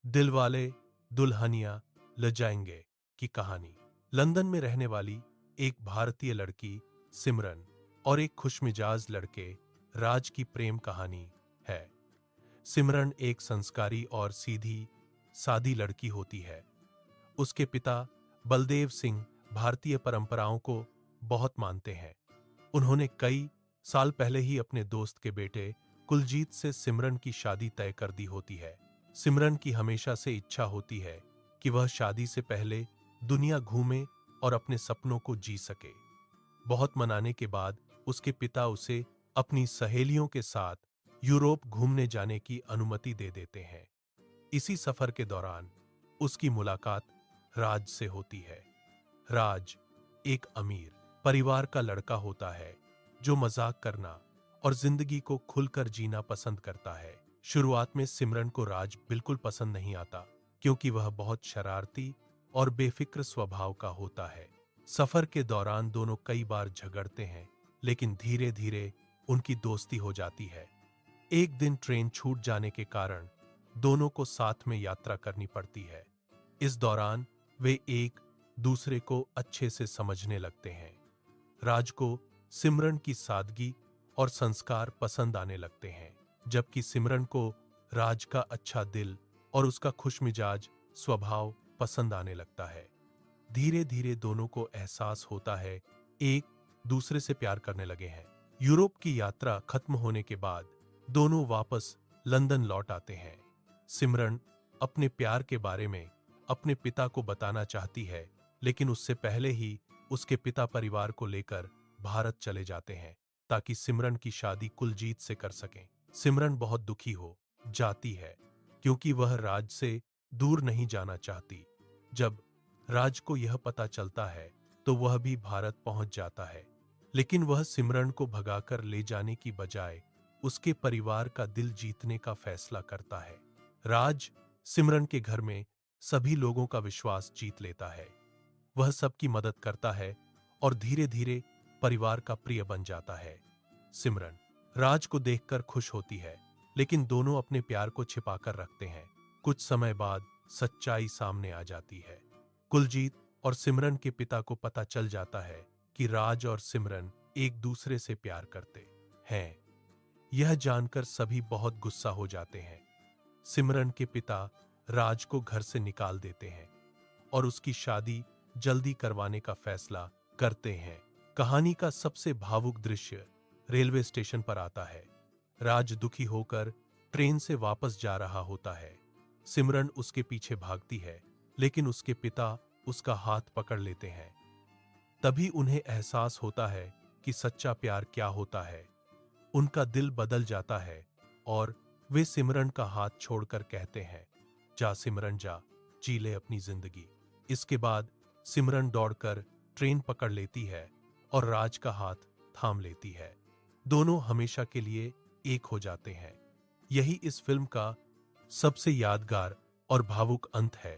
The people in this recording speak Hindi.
दिलवाले दुल्हनिया ले जाएंगे की कहानी। लंदन में रहने वाली एक भारतीय लड़की सिमरन और एक खुशमिजाज लड़के राज की प्रेम कहानी है। सिमरन एक संस्कारी और सीधी सादी लड़की होती है। उसके पिता बलदेव सिंह भारतीय परंपराओं को बहुत मानते हैं। उन्होंने कई साल पहले ही अपने दोस्त के बेटे कुलजीत से सिमरन की शादी तय कर दी होती है। सिमरन की हमेशा से इच्छा होती है कि वह शादी से पहले दुनिया घूमे और अपने सपनों को जी सके। बहुत मनाने के बाद उसके पिता उसे अपनी सहेलियों के साथ यूरोप घूमने जाने की अनुमति दे देते हैं। इसी सफर के दौरान उसकी मुलाकात राज से होती है। राज एक अमीर परिवार का लड़का होता है जो मजाक करना और जिंदगी को खुलकर जीना पसंद करता है। शुरुआत में सिमरन को राज बिल्कुल पसंद नहीं आता क्योंकि वह बहुत शरारती और बेफिक्र स्वभाव का होता है। सफर के दौरान दोनों कई बार झगड़ते हैं, लेकिन धीरे धीरे उनकी दोस्ती हो जाती है। एक दिन ट्रेन छूट जाने के कारण दोनों को साथ में यात्रा करनी पड़ती है। इस दौरान वे एक दूसरे को अच्छे से समझने लगते हैं। राज को सिमरन की सादगी और संस्कार पसंद आने लगते हैं, जबकि सिमरन को राज का अच्छा दिल और उसका खुशमिजाज स्वभाव पसंद आने लगता है। धीरे धीरे दोनों को एहसास होता है एक दूसरे से प्यार करने लगे हैं। यूरोप की यात्रा खत्म होने के बाद दोनों वापस लंदन लौट आते हैं। सिमरन अपने प्यार के बारे में अपने पिता को बताना चाहती है, लेकिन उससे पहले ही उसके पिता परिवार को लेकर भारत चले जाते हैं ताकि सिमरन की शादी कुलजीत से कर सकें। सिमरन बहुत दुखी हो जाती है क्योंकि वह राज से दूर नहीं जाना चाहती। जब राज को यह पता चलता है तो वह भी भारत पहुंच जाता है, लेकिन वह सिमरन को भगाकर ले जाने की बजाय उसके परिवार का दिल जीतने का फैसला करता है। राज सिमरन के घर में सभी लोगों का विश्वास जीत लेता है। वह सबकी मदद करता है और धीरे धीरे परिवार का प्रिय बन जाता है। सिमरन राज को देखकर खुश होती है, लेकिन दोनों अपने प्यार को छिपाकर रखते हैं। कुछ समय बाद सच्चाई सामने आ जाती है। कुलजीत और सिमरन के पिता को पता चल जाता है कि राज और सिमरन एक दूसरे से प्यार करते हैं। यह जानकर सभी बहुत गुस्सा हो जाते हैं। सिमरन के पिता राज को घर से निकाल देते हैं और उसकी शादी जल्दी करवाने का फैसला करते हैं। कहानी का सबसे भावुक दृश्य रेलवे स्टेशन पर आता है। राज दुखी होकर ट्रेन से वापस जा रहा होता है। सिमरन उसके पीछे भागती है, लेकिन उसके पिता उसका हाथ पकड़ लेते हैं। तभी उन्हें एहसास होता है कि सच्चा प्यार क्या होता है। उनका दिल बदल जाता है और वे सिमरन का हाथ छोड़कर कहते हैं, जा सिमरन जा, जी ले अपनी जिंदगी। इसके बाद सिमरन दौड़कर ट्रेन पकड़ लेती है और राज का हाथ थाम लेती है। दोनों हमेशा के लिए एक हो जाते हैं। यही इस फिल्म का सबसे यादगार और भावुक अंत है।